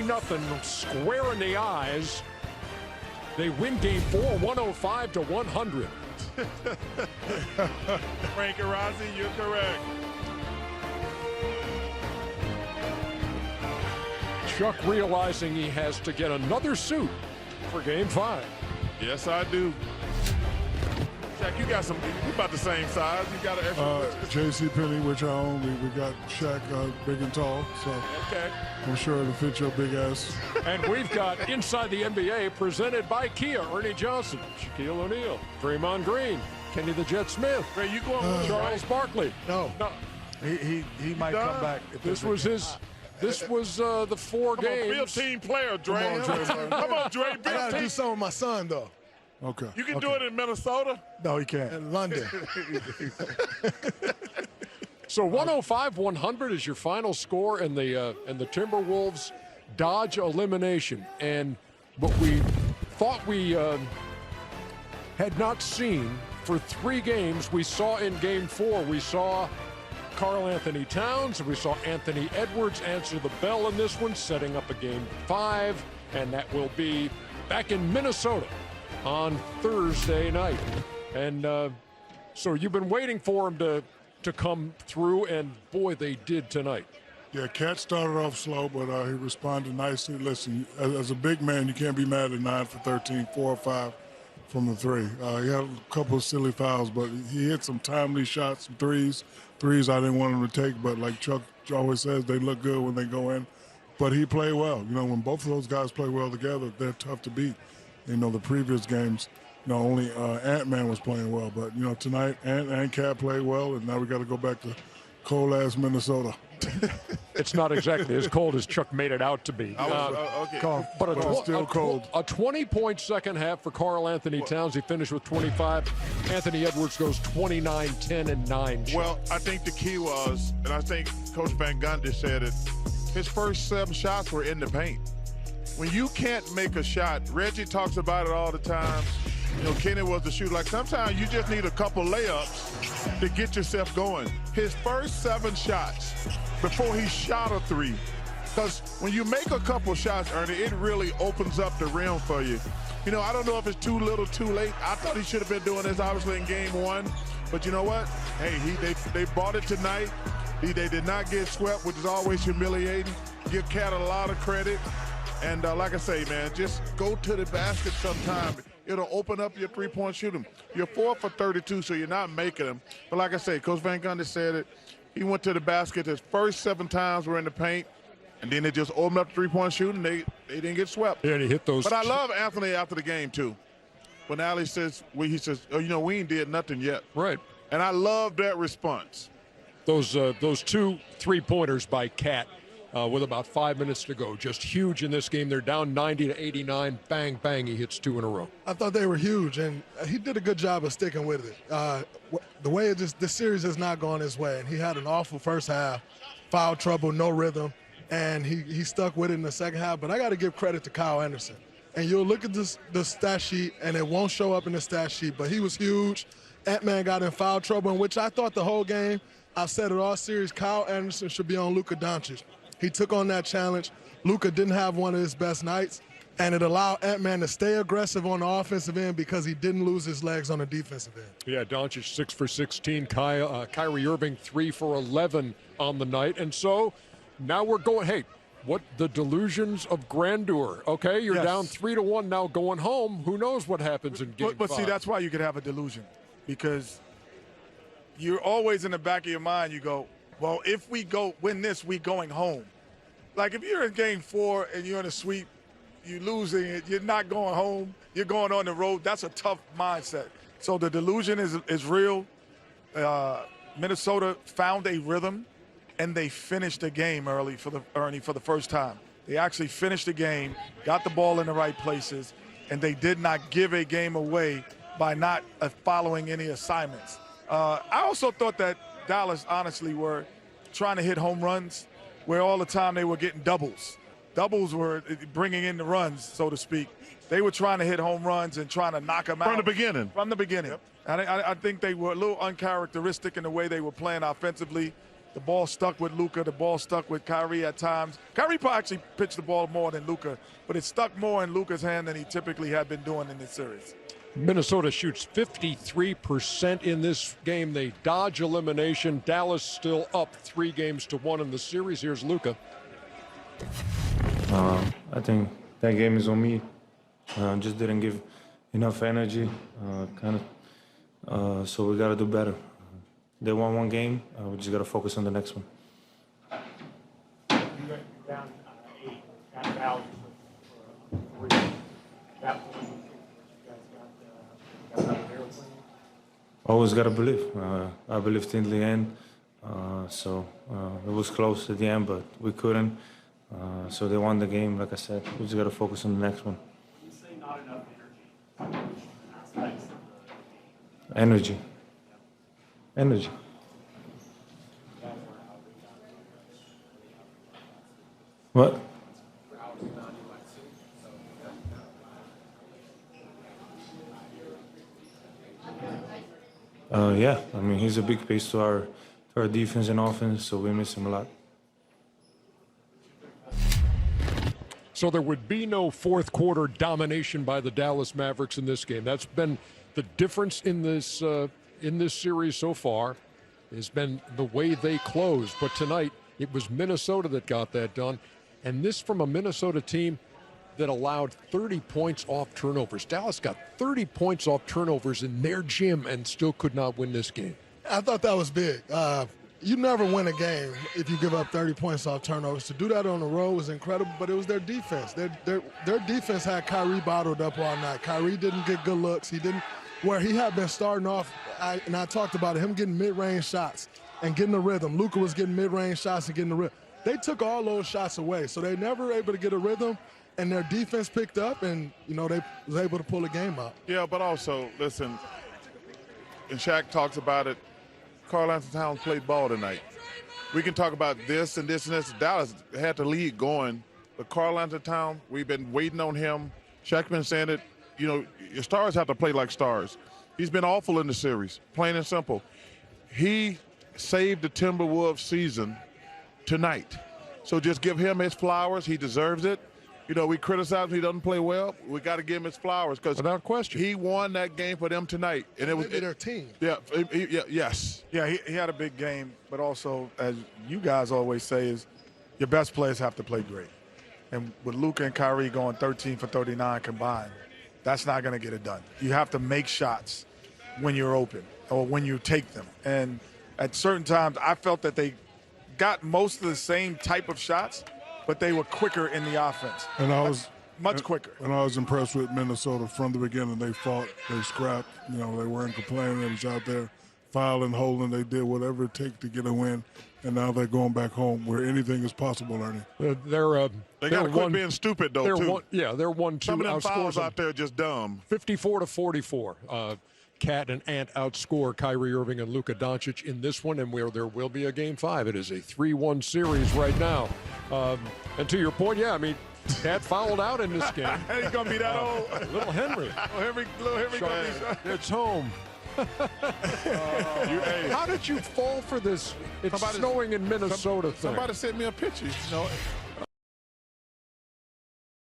3-0 square in the eyes. They win game 4, 105-100. Frank and Rossi, you're correct. Chuck realizing he has to get another suit for game 5. Yes, I do. Shaq, you got some, you about the same size. You got an extra. J.C. Penney, which I own, we got Shaq big and tall, so Okay. I'm sure it'll fit your big ass. And we've got Inside the NBA presented by Kia. Ernie Johnson, Shaquille O'Neal, Draymond Green, Kenny the Jet Smith, Ray, you going with Charles Barkley. No. He might come back. This was his. This was the 4 Come on, be a games. team player, Dre. Come on, Dre, man. Come on, Dre. Be I a gotta do team. something with my son, though. Okay. You can do it in Minnesota. No, he can't. In London. So 105-100 is your final score, and the Timberwolves dodge elimination. And what we thought we had not seen for 3 games, we saw in Game 4. We saw Karl Anthony Towns, and we saw Anthony Edwards answer the bell in this one, setting up a Game 5, and that will be back in Minnesota on Thursday night. And so you've been waiting for him to come through, and boy, they did tonight. Yeah, Cat started off slow, but he responded nicely. Listen, as a big man, you can't be mad at 9 for 13, 4 or 5 from the 3. He had a couple of silly fouls, but he hit some timely shots, some threes. Threes I didn't want him to take, but like Chuck always says, they look good when they go in. But he played well. You know, when both of those guys play well together, they're tough to beat. You know, the previous games, you know, only Ant-Man was playing well. But, you know, tonight, Ant and Cat played well, and now we got to go back to cold-ass Minnesota. It's not exactly as cold as Chuck made it out to be. Okay. But it's still cold. A 20-point second half for Karl Anthony Towns. He finished with 25. Anthony Edwards goes 29, 10, and 9. Well, I think the key was, and I think Coach Van Gundy said it, his first 7 shots were in the paint. When you can't make a shot, Reggie talks about it all the time. You know, Kenny was the shooter. Like, sometimes you just need a couple layups to get yourself going. His first 7 shots before he shot a 3. Because when you make a couple shots, Ernie, it really opens up the rim for you. You know, I don't know if it's too little, too late. I thought he should have been doing this, obviously, in game 1. But you know what? Hey, they bought it tonight. They did not get swept, which is always humiliating. Give Cat a lot of credit. And like I say, man, just go to the basket sometime. It'll open up your 3-point shooting. You're 4 for 32, so you're not making them. But like I say, Coach Van Gundy said it. He went to the basket. His first 7 times were in the paint, and then they just opened up the 3-point shooting. They didn't get swept. Yeah, and he hit those. But I love Anthony after the game, too. When Ali says, he says, oh, you know, we ain't did nothing yet. Right. And I love that response. Those 2 3-pointers by Cat with about 5 minutes to go. Just huge in this game. They're down 90-89. Bang, bang, he hits 2 in a row. I thought they were huge, and he did a good job of sticking with it. The way this series has not gone his way, and he had an awful first half, foul trouble, no rhythm, and he stuck with it in the second half. But I got to give credit to Kyle Anderson. And you'll look at the stat sheet, and it won't show up in the stat sheet, but he was huge. Ant-Man got in foul trouble, in which I thought the whole game, I've said it all series, Kyle Anderson should be on Luka Doncic. He took on that challenge. Luka didn't have one of his best nights, and it allowed Ant-Man to stay aggressive on the offensive end because he didn't lose his legs on the defensive end. Yeah, Doncic 6 for 16. Kyrie Irving 3 for 11 on the night. And so now we're going, hey, what the delusions of grandeur. Okay, you're down 3-1 now going home. Who knows what happens in game 5? But see, that's why you could have a delusion, because you're always in the back of your mind, you go, well, if we win this, we going home. Like if you're in game 4 and you're in a sweep, you're losing it, you're not going home, you're going on the road, that's a tough mindset. So the delusion is real. Minnesota found a rhythm, and they finished the game early for the first time. They actually finished the game, got the ball in the right places, and they did not give a game away by not following any assignments. I also thought that Dallas, honestly, were trying to hit home runs where all the time they were getting doubles. Doubles were bringing in the runs, so to speak. They were trying to hit home runs and trying to knock them out. From the beginning. From the beginning. Yep. And I think they were a little uncharacteristic in the way they were playing offensively. The ball stuck with Luka. The ball stuck with Kyrie at times. Kyrie actually pitched the ball more than Luka, but it stuck more in Luka's hand than he typically had been doing in this series. Minnesota shoots 53% in this game. They dodge elimination. Dallas still up 3-1 in the series. Here's Luka. I think that game is on me. Just didn't give enough energy, so we got to do better. They won one game. We just got to focus on the next one. You went down 8, got fouled for 3. That point, you guys got out of there with winning. Always got to believe. I believed in the end, so it was close at the end, but we couldn't. So they won the game. Like I said, we just got to focus on the next one. You say not enough energy. Aspects of the Energy. Energy. What? Yeah, I mean, he's a big piece to our defense and offense, so we miss him a lot. So there would be no fourth quarter domination by the Dallas Mavericks in this game. That's been the difference in this series so far, has been the way they close. But tonight, it was Minnesota that got that done. And this from a Minnesota team that allowed 30 points off turnovers. Dallas got 30 points off turnovers in their gym and still could not win this game. I thought that was big. You never win a game if you give up 30 points off turnovers. To do that on the road was incredible, but it was their defense. Their defense had Kyrie bottled up all night. Kyrie didn't get good looks. He didn't, where he had been starting off, and I talked about it, him getting mid-range shots and getting the rhythm. Luka was getting mid-range shots and getting the rhythm. They took all those shots away, so they never were able to get a rhythm, and their defense picked up, and, you know, they was able to pull the game out. Yeah, but also, listen, and Shaq talks about it, Karl-Anthony Towns played ball tonight. We can talk about this and this and this. Dallas had the lead going, but Karl-Anthony Towns, we've been waiting on him. Shaq's been saying it, you know, your stars have to play like stars. He's been awful in the series, plain and simple. He saved the Timberwolves season tonight. So just give him his flowers. He deserves it. You know, we criticize him. He doesn't play well. We got to give him his flowers because without question, he won that game for them tonight, and it was their team. Yeah, yes. Yeah, he had a big game, but also, as you guys always say, is your best players have to play great. And with Luka and Kyrie going 13 for 39 combined, that's not going to get it done. You have to make shots when you're open or when you take them. And at certain times, I felt that they got most of the same type of shots, but they were quicker in the offense. And I was much quicker. And I was impressed with Minnesota from the beginning. They fought, they scrapped. You know, they weren't complaining. They was out there fouling, holding. They did whatever it takes to get a win. And now they're going back home where anything is possible, Ernie. They got to quit being stupid, though, too. They're 1-2. Some of them fouls out there are just dumb. 54-44. Cat and Ant outscore Kyrie Irving and Luka Doncic in this one, and where there will be a Game 5. It is a 3-1 series right now. And to your point, yeah, I mean, Cat fouled out in this game. He's going to be that old. Little Henry. Little Henry gonna be It's home. How did you fall for this? It's snowing in Minnesota thing. Somebody sent me a picture. You know,